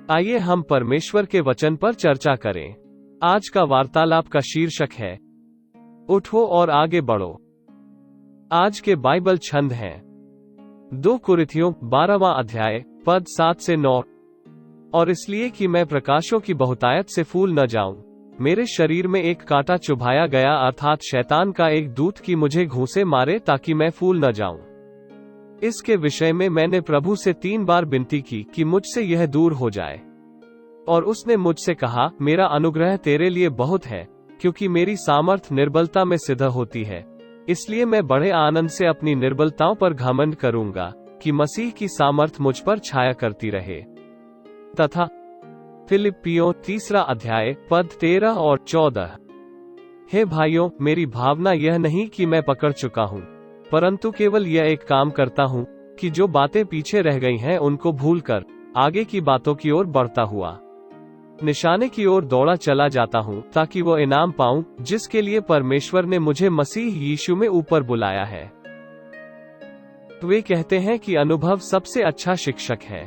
आइए हम परमेश्वर के वचन पर चर्चा करें। आज का वार्तालाप का शीर्षक है उठो और आगे बढ़ो। आज के बाइबल छंद हैं 2 कुरिन्थियों 12वां अध्याय पद 7 से 9। और इसलिए कि मैं प्रकाशों की बहुतायत से फूल न जाऊं, मेरे शरीर में एक कांटा चुभाया गया, अर्थात शैतान का एक दूत की मुझे घूंसे मारे ताकि मैं फूल न जाऊं। इसके विषय में मैंने प्रभु से 3 बार विनती की कि मुझसे यह दूर हो जाए। और उसने मुझसे कहा, मेरा अनुग्रह तेरे लिए बहुत है, क्योंकि मेरी सामर्थ निर्बलता में सिद्ध होती है। इसलिए मैं बड़े आनंद से अपनी निर्बलताओं पर घमंड करूंगा, कि मसीह की सामर्थ मुझ पर छाया करती रहे। तथा फिलिप्पियों 3 अध्याय पद 13 और 14। हे भाइयों, मेरी भावना यह नहीं कि मैं पकड़ चुका हूँ, परंतु केवल यह एक काम करता हूँ कि जो बातें पीछे रह गई हैं उनको भूलकर आगे की बातों की ओर बढ़ता हुआ निशाने की ओर दौड़ा चला जाता हूँ, ताकि वो इनाम पाऊं जिसके लिए परमेश्वर ने मुझे मसीह यीशु में ऊपर बुलाया है। वे कहते हैं कि अनुभव सबसे अच्छा शिक्षक है।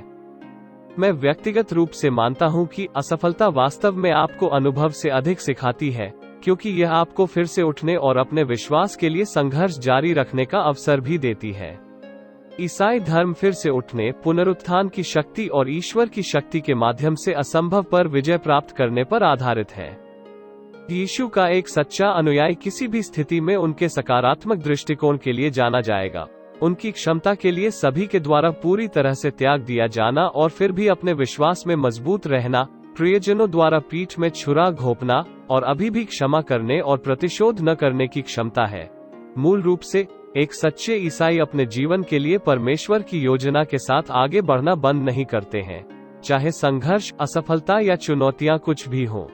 मैं व्यक्तिगत रूप से मानता हूँ कि असफलता वास्तव में आपको अनुभव से अधिक सिखाती है, क्योंकि यह आपको फिर से उठने और अपने विश्वास के लिए संघर्ष जारी रखने का अवसर भी देती है। ईसाई धर्म फिर से उठने, पुनरुत्थान की शक्ति और ईश्वर की शक्ति के माध्यम से असंभव पर विजय प्राप्त करने पर आधारित है। यीशु का एक सच्चा अनुयायी किसी भी स्थिति में उनके सकारात्मक दृष्टिकोण के लिए जाना जाएगा, उनकी क्षमता के लिए सभी के द्वारा पूरी तरह से त्याग दिया जाना और फिर भी अपने विश्वास में मजबूत रहना, प्रियजनों द्वारा पीठ में छुरा घोंपना और अभी भी क्षमा करने और प्रतिशोध न करने की क्षमता है। मूल रूप से एक सच्चे ईसाई अपने जीवन के लिए परमेश्वर की योजना के साथ आगे बढ़ना बंद नहीं करते हैं, चाहे संघर्ष, असफलता या चुनौतियां कुछ भी हों।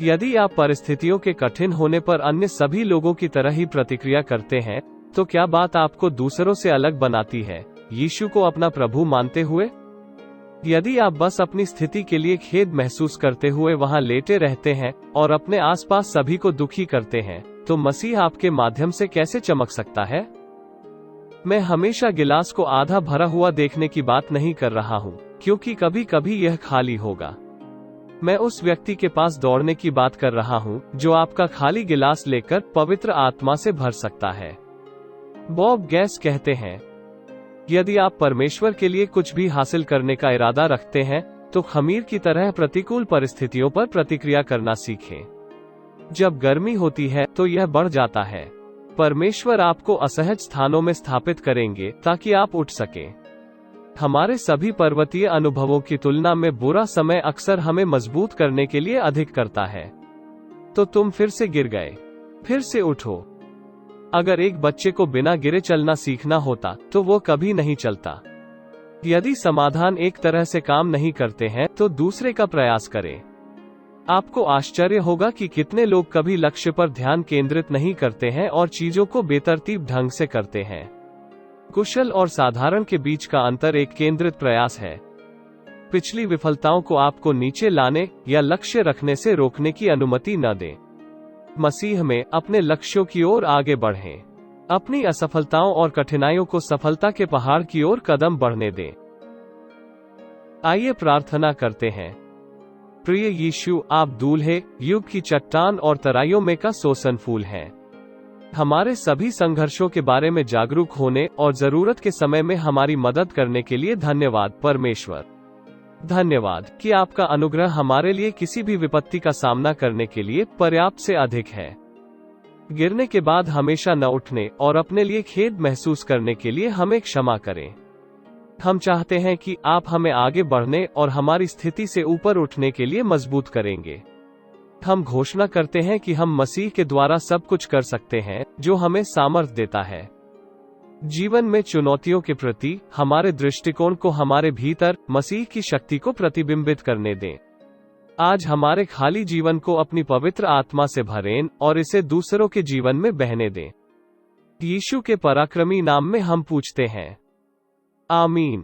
यदि आप परिस्थितियों के कठिन होने पर अन्य सभी लोगों की तरह ही प्रतिक्रिया करते हैं, तो क्या बात आपको दूसरों से अलग बनाती है, यीशु को अपना प्रभु मानते हुए? यदि आप बस अपनी स्थिति के लिए खेद महसूस करते हुए वहां लेटे रहते हैं और अपने आसपास सभी को दुखी करते हैं, तो मसीह आपके माध्यम से कैसे चमक सकता है? मैं हमेशा गिलास को आधा भरा हुआ देखने की बात नहीं कर रहा हूँ, क्योंकि कभी कभी यह खाली होगा। मैं उस व्यक्ति के पास दौड़ने की बात कर रहा हूँ जो आपका खाली गिलास लेकर पवित्र आत्मा से भर सकता है। बॉब गैस कहते हैं, यदि आप परमेश्वर के लिए कुछ भी हासिल करने का इरादा रखते हैं, तो खमीर की तरह प्रतिकूल परिस्थितियों पर प्रतिक्रिया करना सीखें। जब गर्मी होती है तो यह बढ़ जाता है। परमेश्वर आपको असहज स्थानों में स्थापित करेंगे ताकि आप उठ सकें। हमारे सभी पर्वतीय अनुभवों की तुलना में बुरा समय अक्सर हमें मजबूत करने के लिए अधिक करता है। तो तुम फिर से गिर गए, फिर से उठो। अगर एक बच्चे को बिना गिरे चलना सीखना होता तो वो कभी नहीं चलता। यदि समाधान एक तरह से काम नहीं करते हैं तो दूसरे का प्रयास करें। आपको आश्चर्य होगा कि कितने लोग कभी लक्ष्य पर ध्यान केंद्रित नहीं करते हैं और चीजों को बेतरतीब ढंग से करते हैं। कुशल और साधारण के बीच का अंतर एक केंद्रित प्रयास है। पिछली विफलताओं को आपको नीचे लाने या लक्ष्य रखने से रोकने की अनुमति न दें। मसीह में अपने लक्ष्यों की ओर आगे बढ़ें। अपनी असफलताओं और कठिनाइयों को सफलता के पहाड़ की ओर कदम बढ़ने दें। आइए प्रार्थना करते हैं। प्रिय यीशु, आप दूल्हे, युग की चट्टान और तराइयों में का सोसन फूल हैं। हमारे सभी संघर्षों के बारे में जागरूक होने और जरूरत के समय में हमारी मदद करने के लिए धन्यवाद परमेश्वर। धन्यवाद कि आपका अनुग्रह हमारे लिए किसी भी विपत्ति का सामना करने के लिए पर्याप्त से अधिक है। गिरने के बाद हमेशा न उठने और अपने लिए खेद महसूस करने के लिए हमें क्षमा करें। हम चाहते हैं कि आप हमें आगे बढ़ने और हमारी स्थिति से ऊपर उठने के लिए मजबूत करेंगे। हम घोषणा करते हैं कि हम मसीह के द्वारा सब कुछ कर सकते हैं जो हमें सामर्थ देता है। जीवन में चुनौतियों के प्रति हमारे दृष्टिकोण को हमारे भीतर मसीह की शक्ति को प्रतिबिंबित करने दें। आज हमारे खाली जीवन को अपनी पवित्र आत्मा से भरें और इसे दूसरों के जीवन में बहने दें। यीशु के पराक्रमी नाम में हम पूछते हैं, आमीन।